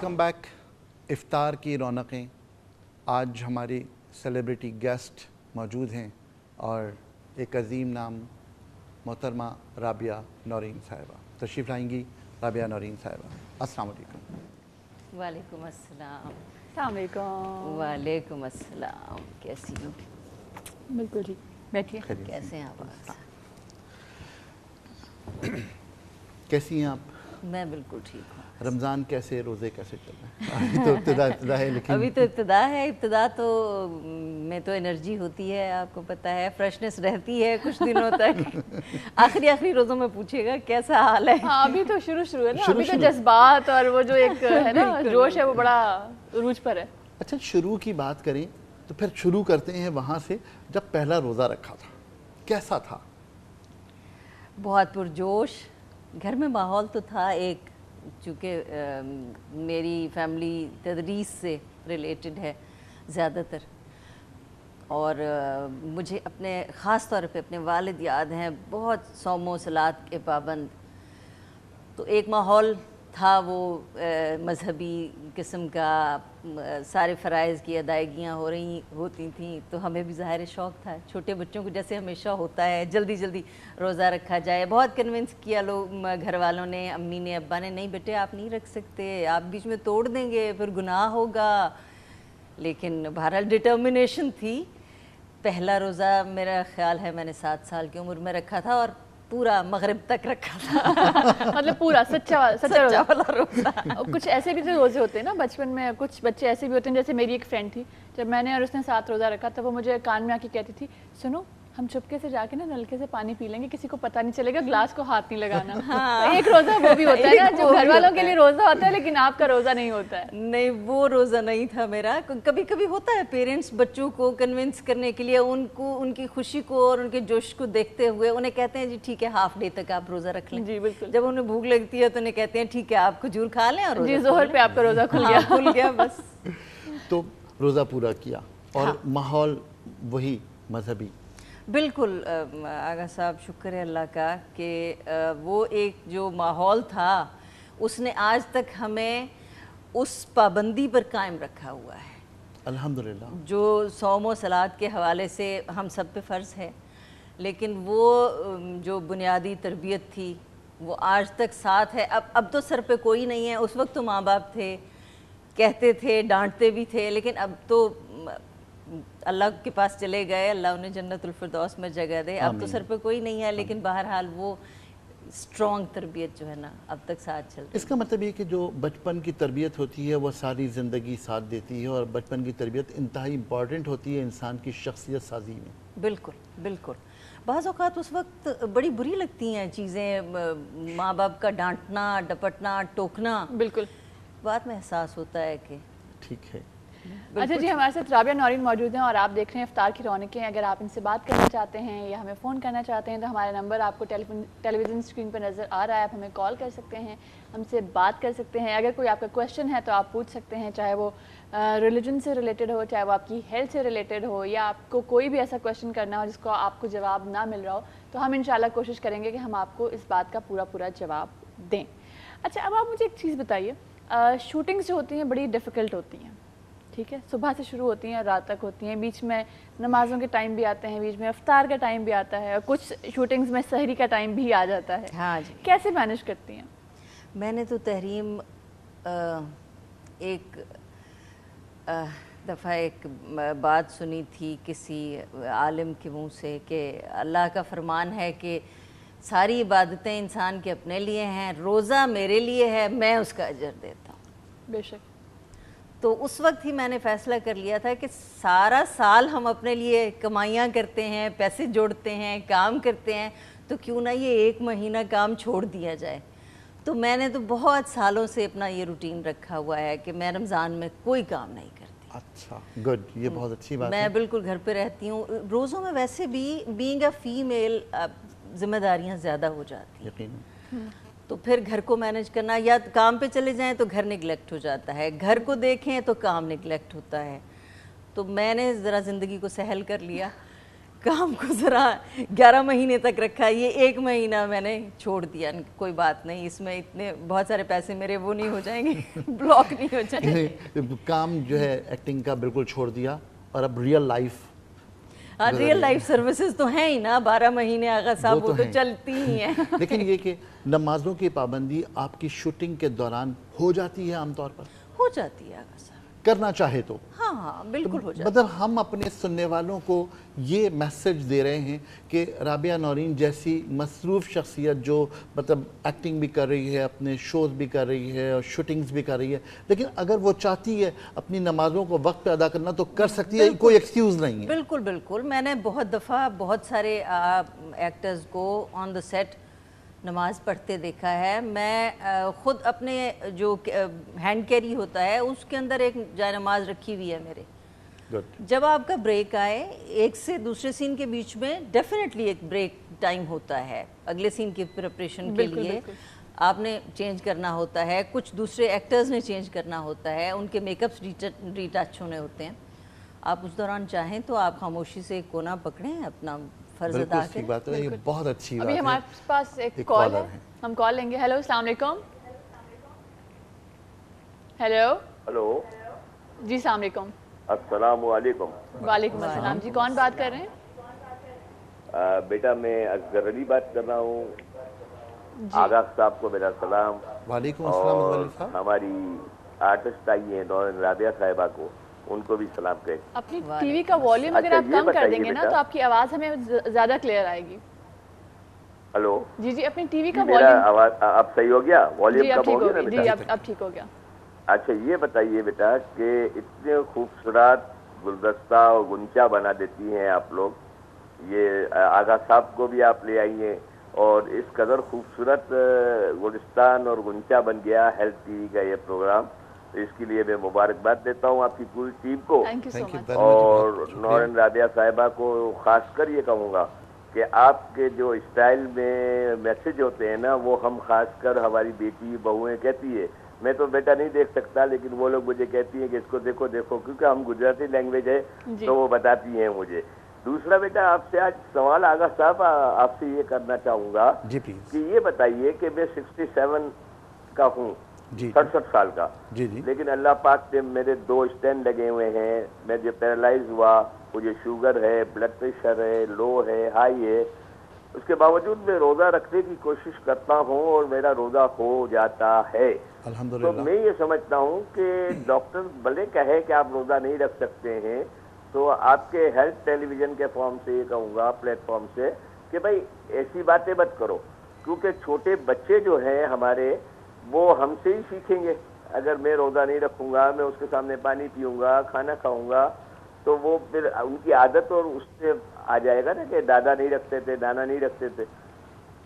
Welcome back. افطار کی رونقیں. آج ہماری سیلیبریٹی گیسٹ موجود ہیں اور ایک عظیم نام محترمہ رابعہ نورین صاحبہ تشریف لائیں گی. رابعہ نورین صاحبہ السلام علیکم. وعلیکم السلام. السلام علیکم. وعلیکم السلام. کیسی ہو؟ بالکل ٹھیک. بیٹھیے. کیسے ہیں آپ؟ کیسی ہیں آپ؟ میں بالکل ٹھیک ہوں. رمضان کیسے، روزے کیسے چل رہے ہیں؟ ابھی تو ابتدا ہے، لیکن ابھی تو ابتدا ہے. ابتدا تو میں تو انرجی ہوتی ہے، آپ کو پتہ ہے، فریشنس رہتی ہے کچھ دنوں تک. آخری روزوں میں پوچھے گا کیسا حال ہے. ہاں ابھی تو شروع ہے نا، ابھی تو جذبات اور وہ جو ایک ہے نا جوش ہے وہ بڑا عروج پر ہے. اچھا شروع کی بات کریں تو پھر شروع کرتے ہیں وہاں سے جب پہلا روزہ رکھا تھا، کیسا تھا؟ بہت پرجوش. گھر میں ماحول تو تھا ایک، چونکہ میری فیملی تدریس سے ریلیٹڈ ہے زیادہ تر، اور مجھے اپنے خاص طور پہ اپنے والد یاد ہیں بہت صوم و صلات کے پابند. تو ایک ماحول تھا وہ مذہبی قسم کا، سارے فرائض کی ادائیگیاں ہوتی تھیں، تو ہمیں بھی ظاہر شوق تھا. چھوٹے بچوں کو جیسے ہمیشہ ہوتا ہے جلدی جلدی روزہ رکھا جائے. بہت کنونس کیا لوگ، گھر والوں نے، امی نے، ابا نے، نہیں بیٹے آپ نہیں رکھ سکتے، آپ بیچ میں توڑ دیں گے پھر گناہ ہوگا. لیکن بہرحال ڈٹرمنیشن تھی. پہلا روزہ میرا خیال ہے میں نے 7 سال کی عمر میں رکھا تھا اور پورا مغرب تک رکھا تھا. مطلب پورا سچا والا روزہ. کچھ ایسے بھی جو روزے ہوتے ہیں نا بچپن میں، کچھ بچے ایسے بھی ہوتے ہیں. جیسے میری ایک فرینڈ تھی، جب میں نے اور اس نے 7 روزہ رکھا تھا، وہ مجھے کان میں آ کے کہتی تھی سنو ہم چپکے سے جا کے نا نلکے سے پانی پی لیں گے، کسی کو پتہ نہیں چلے گا، گلاس کو ہاتھ نہیں لگانا. ایک روزہ وہ بھی ہوتا ہے نا جو گھر والوں کے لیے روزہ ہوتا ہے لیکن آپ کا روزہ نہیں ہوتا ہے. نہیں وہ روزہ نہیں تھا میرا. کبھی کبھی ہوتا ہے پیرنٹس بچوں کو کنونس کرنے کے لیے، ان کی خوشی کو اور ان کے جوش کو دیکھتے ہوئے انہیں کہتے ہیں جی ٹھیک ہے ہاف ڈے تک آپ روزہ رکھ لیں. جی بالکل. جب انہیں بھوک لگتی ہے تو انہیں کہتے ہیں ٹھیک ہے آپ کھجور کھا لیں اور جی ظہر پہ آپ کا روزہ کھل گیا بس. تو روزہ پورا کیا اور ماحول وہی مذہبی. بالکل آغا صاحب شکر ہے اللہ کا کہ وہ ایک جو ماحول تھا اس نے آج تک ہمیں اس پابندی پر قائم رکھا ہوا ہے الحمدللہ. جو صوم و صلات کے حوالے سے ہم سب پہ فرض ہے، لیکن وہ جو بنیادی تربیت تھی وہ آج تک ساتھ ہے. اب تو سر پہ کوئی نہیں ہے. اس وقت تو ماں باپ تھے، کہتے تھے، ڈانٹتے بھی تھے، لیکن اب تو اللہ کے پاس چلے گئے، اللہ انہیں جنت الفردوس میں جگہ دے. اب تو سر پہ کوئی نہیں ہے، لیکن بہرحال وہ اسٹرانگ تربیت جو ہے نا اب تک ساتھ چلتی ہے. اس کا مطلب یہ کہ جو بچپن کی تربیت ہوتی ہے وہ ساری زندگی ساتھ دیتی ہے، اور بچپن کی تربیت انتہائی امپورٹنٹ ہوتی ہے انسان کی شخصیت سازی میں. بالکل بالکل. بعض اوقات اس وقت بڑی بری لگتی ہیں چیزیں، ماں باپ کا ڈانٹنا، ڈپٹنا، ٹوکنا. بالکل. بعد میں احساس ہوتا ہے کہ ٹھیک ہے. اچھا جی، ہمارے ساتھ رابعہ نورین موجود ہیں اور آپ دیکھ رہے ہیں افطار کی رونقیں. اگر آپ ان سے بات کرنا چاہتے ہیں یا ہمیں فون کرنا چاہتے ہیں تو ہمارا نمبر آپ کو ٹیلی ویژن اسکرین پر نظر آ رہا ہے. آپ ہمیں کال کر سکتے ہیں، ہم سے بات کر سکتے ہیں. اگر کوئی آپ کا کویشچن ہے تو آپ پوچھ سکتے ہیں، چاہے وہ ریلیجن سے ریلیٹڈ ہو، چاہے وہ آپ کی ہیلتھ سے ریلیٹڈ ہو، یا آپ کو کوئی بھی ایسا کویشچن کرنا ہو جس کو آپ کو جواب نہ مل رہا ہو، تو ہم انشاءاللہ کوشش کریں گے کہ ہم آپ کو اس بات کا پورا جواب دیں. اچھا اب آپ مجھے ایک چیز بتائیے، شوٹنگز جو ہوتی ہیں بڑی ڈیفیکلٹ ہوتی ہیں، ٹھیک ہے، صبح سے شروع ہوتی ہیں رات تک ہوتی ہیں، بیچ میں نمازوں کے ٹائم بھی آتے ہیں، بیچ میں افطار کا ٹائم بھی آتا ہے، اور کچھ شوٹنگز میں سحری کا ٹائم بھی آ جاتا ہے. ہاں جی. کیسے مینیج کرتی ہیں؟ میں نے تو تحریم ایک دفعہ ایک بات سنی تھی کسی عالم کے منہ سے کہ اللہ کا فرمان ہے کہ ساری عبادتیں انسان کے اپنے لیے ہیں، روزہ میرے لیے ہے، میں اس کا اجر دیتا ہوں. بے شک. تو اس وقت ہی میں نے فیصلہ کر لیا تھا کہ سارا سال ہم اپنے لیے کمائیاں کرتے ہیں، پیسے جوڑتے ہیں، کام کرتے ہیں، تو کیوں نہ یہ 1 مہینہ کام چھوڑ دیا جائے. تو میں نے تو بہت سالوں سے اپنا یہ روٹین رکھا ہوا ہے کہ میں رمضان میں کوئی کام نہیں کرتی. اچھا گڈ، یہ بہت اچھی بات ہے. میں بالکل گھر پہ رہتی ہوں. روزوں میں ویسے بھی بینگ اے فیمیل ذمہ داریاں زیادہ ہو جاتی ہیں. یقیناً. تو پھر گھر کو مینج کرنا، یا کام پہ چلے جائیں تو گھر نگلیکٹ ہو جاتا ہے، گھر کو دیکھیں تو کام نگلیکٹ ہوتا ہے. تو میں نے ذرا زندگی کو سہل کر لیا کام کو ذرا 11 مہینے تک رکھا, یہ 1 مہینہ میں نے چھوڑ دیا, کوئی بات نہیں, اس میں اتنے بہت سارے پیسے میرے وہ نہیں ہو جائیں گے, بلاک نہیں ہو جائیں گے. کام جو ہے ایکٹنگ کا بالکل چھوڑ دیا اور اب ریئل لائف. ہاں ریئل لائف سروسز تو ہیں ہی نا, 12 مہینے آغا صاحب وہ تو چلتی ہی ہیں. لیکن یہ کہ نمازوں کی پابندی آپ کی شوٹنگ کے دوران ہو جاتی ہے عام طور پر؟ ہو جاتی ہے آغا صاحب, کرنا چاہے تو. ہاں ہاں بالکل ہو جاتی ہے. مطلب ہم اپنے سننے والوں کو یہ میسج دے رہے ہیں کہ رابعہ نورین جیسی مصروف شخصیت جو مطلب ایکٹنگ بھی کر رہی ہے, اپنے شوز بھی کر رہی ہے اور شوٹنگز بھی کر رہی ہے, لیکن اگر وہ چاہتی ہے اپنی نمازوں کو وقت پہ ادا کرنا تو کر سکتی ہے, کوئی ایکسکیوز نہیں ہے. بالکل بالکل, میں نے بہت دفعہ بہت سارے ایکٹرز کو آن دا سیٹ نماز پڑھتے دیکھا ہے. میں خود اپنے جو ہینڈ کیری ہوتا ہے اس کے اندر ایک جائے نماز رکھی ہوئی ہے میرے. جب آپ کا بریک آئے, ایک سے دوسرے سین کے بیچ میں ڈیفینیٹلی ایک بریک ٹائم ہوتا ہے اگلے سین کی پریپریشن کے لیے, آپ نے چینج کرنا ہوتا ہے, کچھ دوسرے ایکٹرز نے چینج کرنا ہوتا ہے, ان کے میک اپس ری ٹچ ہونے ہوتے ہیں. آپ اس دوران چاہیں تو آپ خاموشی سے ایک کونا پکڑیں, اپنا فرض ادا کریں. بات ہے, یہ بہت اچھی بات ہے. ابھی ہمارے پاس ایک کال ہے, ہم کال لیں گے. ہیلو السلام علیکم. ہیلو ہلو جی السلام علیکم. السلام علیکم. وعلیکم السلام جی, کون بات کر رہے ہیں؟ بیٹا میں اصغر علی بات کر رہا ہوں. آغا صاحب کو میرا سلام. وعلیکم السلام اور صاحب. ہماری آرٹسٹ آئی ہیں نورین رابعہ صاحبہ کو, ان کو بھی سلام کہیں. اپنی ٹی وی کا والیوم اگر آپ کم کر دیں گے نا تو آپ کی آواز ہمیں زیادہ کلیئر آئے گی. ہلو جی جی, اپنی ٹی وی کا میرا والیوم. آواز اب صحیح ہو گیا, جی والیوم اب کم ٹھیک ہو ہو گیا نا گیا, بیٹا؟ جی اب ٹھیک ہو گیا. اچھا یہ بتائیے بیٹا کہ اتنے خوبصورت گلدستہ اور گنچا بنا دیتی ہیں آپ لوگ, یہ آغا صاحب کو بھی آپ لے آئی ہیں, اور اس قدر خوبصورت گلستان اور گنچا بن گیا ہیلتھ ٹی وی کا یہ پروگرام. اس کے لیے میں مبارکباد دیتا ہوں آپ کی پوری ٹیم کو, تھینک یو سو مچ. اور نورین رابعہ صاحبہ کو خاص کر یہ کہوں گا کہ آپ کے جو اسٹائل میں میسج ہوتے ہیں نا, وہ ہم خاص کر ہماری بیٹی بہویں کہتی ہے, میں تو بیٹا نہیں دیکھ سکتا لیکن وہ لوگ مجھے کہتی ہیں کہ اس کو دیکھو دیکھو, کیونکہ ہم گجراتی لینگویج ہے تو وہ بتاتی ہیں مجھے. دوسرا بیٹا آپ سے آج سوال آغا صاحب آپ سے یہ کرنا چاہوں گا کہ یہ بتائیے کہ میں 67 کا ہوں, 67 سال کا, لیکن اللہ پاک نے میرے 2 اسٹینڈ لگے ہوئے ہیں. میں جو پیرالائز ہوا, مجھے شوگر ہے, بلڈ پریشر ہے, لو ہے, ہائی ہے, اس کے باوجود میں روزہ رکھنے کی کوشش کرتا ہوں اور میرا روزہ ہو جاتا ہے. تو میں یہ سمجھتا ہوں کہ ڈاکٹر بھلے کہے کہ آپ روزہ نہیں رکھ سکتے ہیں, تو آپ کے ہیلتھ ٹیلی ویژن کے فارم سے یہ کہوں گا, پلیٹ فارم سے, کہ بھائی ایسی باتیں مت کرو, کیونکہ چھوٹے بچے جو ہیں ہمارے وہ ہم سے ہی سیکھیں گے. اگر میں روزہ نہیں رکھوں گا, میں اس کے سامنے پانی پیوں گا, کھانا کھاؤں گا, تو وہ پھر ان کی عادت اور اس سے آ جائے گا نا کہ دادا نہیں رکھتے تھے, نانا نہیں رکھتے تھے.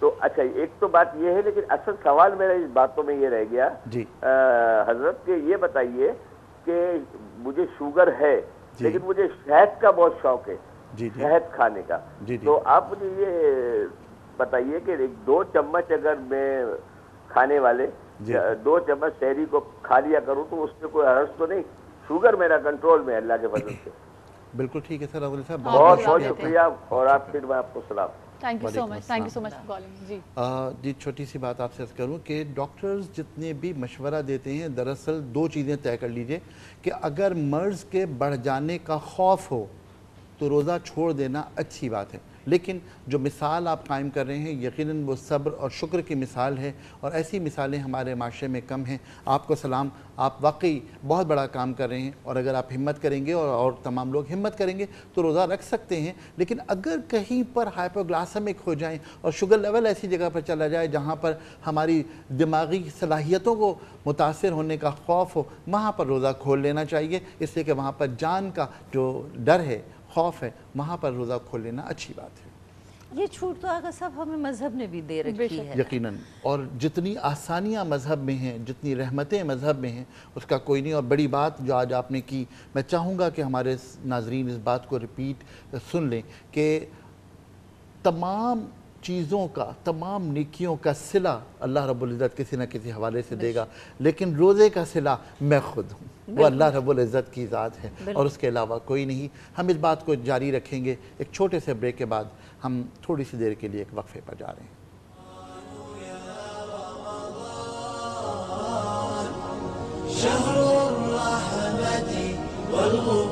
تو اچھا ایک تو بات یہ ہے, لیکن اصل سوال میرا اس باتوں میں یہ رہ گیا حضرت کہ یہ بتائیے کہ مجھے شوگر ہے لیکن مجھے شہد کا بہت شوق ہے, شہد کھانے کا. تو آپ مجھے یہ بتائیے کہ 2 چمچ اگر میں کھانے والے 2 چمچ شہری کو کھا لیا کروں تو اس میں کوئی حرج تو نہیں؟ شوگر میرا کنٹرول میں اللہ کے فضل سے. بالکل ٹھیک ہے سر. عبدالعزیز صاحب بہت بہت شکریہ, اور آپ پھر میں آپ کو سلام. Thank you so much, thank you so much for calling. جی جی چھوٹی سی بات آپ سے عرض کروں کہ ڈاکٹرز جتنے بھی مشورہ دیتے ہیں, دراصل 2 چیزیں طے کر لیجئے کہ اگر مرض کے بڑھ جانے کا خوف ہو تو روزہ چھوڑ دینا اچھی بات ہے, لیکن جو مثال آپ قائم کر رہے ہیں یقیناً وہ صبر اور شکر کی مثال ہے, اور ایسی مثالیں ہمارے معاشرے میں کم ہیں. آپ کو سلام, آپ واقعی بہت بڑا کام کر رہے ہیں, اور اگر آپ ہمت کریں گے اور تمام لوگ ہمت کریں گے تو روزہ رکھ سکتے ہیں. لیکن اگر کہیں پر ہائپوگلائسیمک ہو جائیں اور شوگر لیول ایسی جگہ پر چلا جائے جہاں پر ہماری دماغی صلاحیتوں کو متاثر ہونے کا خوف ہو, وہاں پر روزہ کھول لینا چاہیے, اس لیے کہ وہاں پر جان کا جو ڈر ہے, خوف ہے, وہاں پر روزہ کھول لینا اچھی بات ہے. یہ چھوٹ تو آغا صاحب ہمیں مذہب نے بھی دے رکھی ہے یقیناً, اور جتنی آسانیاں مذہب میں ہیں, جتنی رحمتیں مذہب میں ہیں, اس کا کوئی نہیں. اور بڑی بات جو آج آپ نے کی, میں چاہوں گا کہ ہمارے ناظرین اس بات کو ریپیٹ سن لیں کہ تمام چیزوں کا، تمام نیکیوں کا صلہ اللہ رب العزت کسی نہ کسی حوالے سے دے گا، لیکن روزے کا صلہ میں خود ہوں، وہ اللہ رب العزت کی ذات ہے اور اس کے علاوہ کوئی نہیں۔ ہم اس بات کو جاری رکھیں گے۔ ایک چھوٹے سے بریک کے بعد ہم تھوڑی سی دیر کے لیے ایک وقفے پر جا رہے ہیں۔ شهر الرحمة والغفران